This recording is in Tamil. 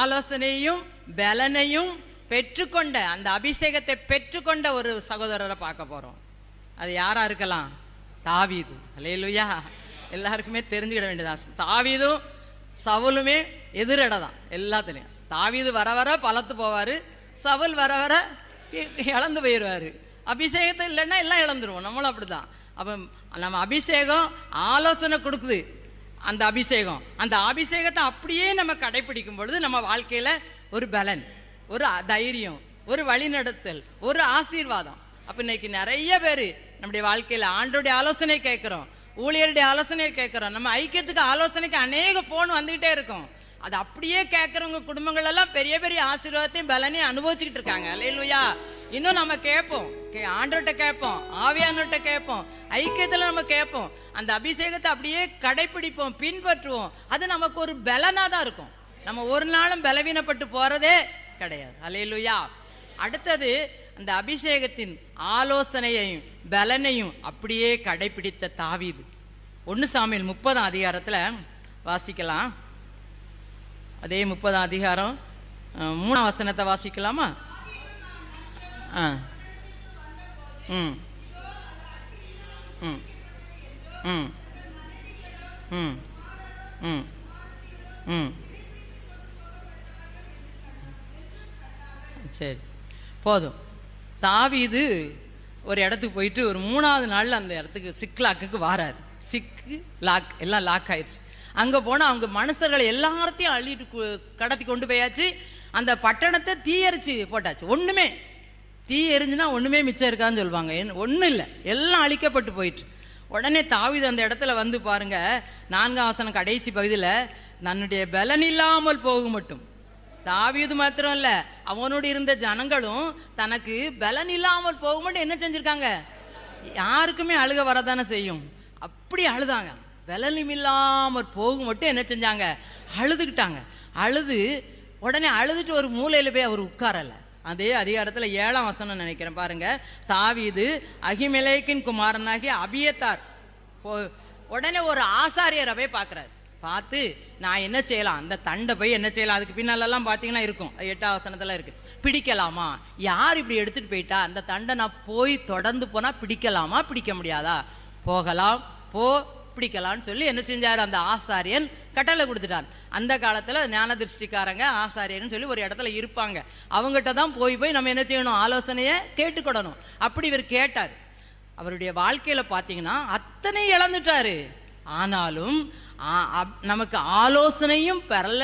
ஆலோசனையும் பலனையும் பெற்றுக்கொண்ட, அந்த அபிஷேகத்தை பெற்றுக்கொண்ட ஒரு சகோதரரை பார்க்க போறோம். அது யாரா இருக்கலாம்? தாவீது. அல்லேலூயா. எல்லாருக்குமே தெரிஞ்சுக்கிட வேண்டியதான். தாவீதும் சவுலுமே எதிரடை தான் எல்லாத்துலேயும். தாவீது வர வர பலத்து போவார், சவுல் வர வர இழந்து போயிடுவார். அபிஷேகத்தை இல்லைன்னா எல்லாம் இழந்துருவோம். நம்மளும் அப்படி தான். அப்போ நம்ம அபிஷேகம் ஆலோசனை கொடுக்குது. அந்த அபிஷேகத்தை அப்படியே நம்ம கடைப்பிடிக்கும் பொழுது நம்ம வாழ்க்கையில் ஒரு பலன், ஒரு தைரியம், ஒரு வழிநடத்தல், ஒரு ஆசீர்வாதம். அப்போ இன்னைக்கு நிறைய பேர் நம்முடைய வாழ்க்கையில் ஆண்டோடைய ஆலோசனை கேட்குறோம், ஊழியருடைய ஆலோசனையை கேட்குறோம். நம்ம ஐக்கியத்துக்கு ஆலோசனைக்கு அநேக ஃபோன் வந்துக்கிட்டே இருக்கும். அது அப்படியே கேட்குறவங்க குடும்பங்கள் எல்லாம் பெரிய பெரிய ஆசீர்வாதத்தையும் பலனையும் அனுபவிச்சுக்கிட்டு இருக்காங்க. அல்லேலூயா. இன்னும் நம்ம கேட்போம், ஆண்டவர்கிட்ட கேட்போம், ஆவியானவர்கிட்ட கேட்போம், ஐக்கியத்தில் நம்ம கேட்போம். அந்த அபிஷேகத்தை அப்படியே கடைப்பிடிப்போம், பின்பற்றுவோம். அது நமக்கு ஒரு பலனாக தான் இருக்கும். நம்ம ஒரு நாளும் பலவீனப்பட்டு போகிறதே கிடையாது. அல்லேலூயா. அடுத்தது, அந்த அபிஷேகத்தின் ஆலோசனையையும் பலனையும் அப்படியே கடைப்பிடித்த தாவீது. 1 சாமுவேல் 30 அதிகாரத்தில் வாசிக்கலாம். அதே 30 அதிகாரம் 3 வசனத்தை வாசிக்கலாமா? ம் ம் ம் ம் ம் ம் சரி, போதும். தாவீது ஒரு இடத்துக்கு போயிட்டு ஒரு 3ஆவது நாளில் அந்த இடத்துக்கு சிக்லாக்குக்கு வாராரு. லாக் எல்லாம் லாக் ஆயிடுச்சு. அங்கே போனால் அவங்க மனுஷர்களை எல்லாத்தையும் அள்ளிட்டு கடத்தி கொண்டு போயாச்சு. அந்த பட்டணத்தை தீயரிச்சு போட்டாச்சு. ஒன்றுமே தீ எரிஞ்சுன்னா ஒன்றுமே மிச்சம் இருக்கான்னு சொல்லுவாங்க. ஒன்றும் இல்லை, எல்லாம் அழிக்கப்பட்டு போயிட்டு. உடனே தாவீது அந்த இடத்துல வந்து பாருங்க, 4ஆம் வசனம் கடைசி பகுதியில், தன்னுடைய பலன் இல்லாமல் போக மட்டும். தாவீது மாத்திரம் இல்லை, அவனோடு இருந்த ஜனங்களும் தனக்கு பலன் இல்லாமல் போக மட்டும் என்ன செஞ்சுருக்காங்க? யாருக்குமே அழுக வரதானே செய்யும். அப்படி அழுதாங்க. பலனும் இல்லாமல் போக மட்டும் என்ன செஞ்சாங்க? அழுதுகிட்டாங்க. உடனே அழுதுட்டு ஒரு மூலையில் போய் அவர் உட்காரல. அதே அதிகாரத்தில் 7ஆம் வசனம் நினைக்கிறேன் பாருங்க. தாவீது அகிமெலேக்கின் குமாரனாகிய அபியத்தார் உடனே ஒரு ஆசாரியரை போய் பார்க்குறாரு. பார்த்து, நான் என்ன செய்யலாம்? அந்த தண்டை போய் என்ன செய்யலாம்? அதுக்கு பின்னாலெல்லாம் பார்த்தீங்கன்னா இருக்கும், 8ஆம் வசனத்தில் இருக்கு. பிடிக்கலாமா? யார் இப்படி எடுத்துகிட்டு போயிட்டா? அந்த தண்டை நான் போய் தொடர்ந்து போனால் பிடிக்கலாமா, பிடிக்க முடியாதா? போகலாம், பிடிக்கலான்னு சொல்லி என்ன செஞ்சார்? அந்த ஆசாரியன் கட்டளை கொடுத்துட்டார். அந்த காலத்தில் ஞான திருஷ்டிக்காரங்க ஆசாரியர்னு சொல்லி ஒரு இடத்துல இருப்பாங்க. அவங்ககிட்ட தான் போய் நம்ம என்ன செய்யணும்? ஆலோசனையை கேட்டுக்கொள்ளணும். அப்படி இவர் கேட்டார். அவருடைய வாழ்க்கையில் பார்த்தீங்கன்னா அத்தனை இழந்துட்டாரு. ஆனாலும் நமக்கு ஆலோசனையும் பெறல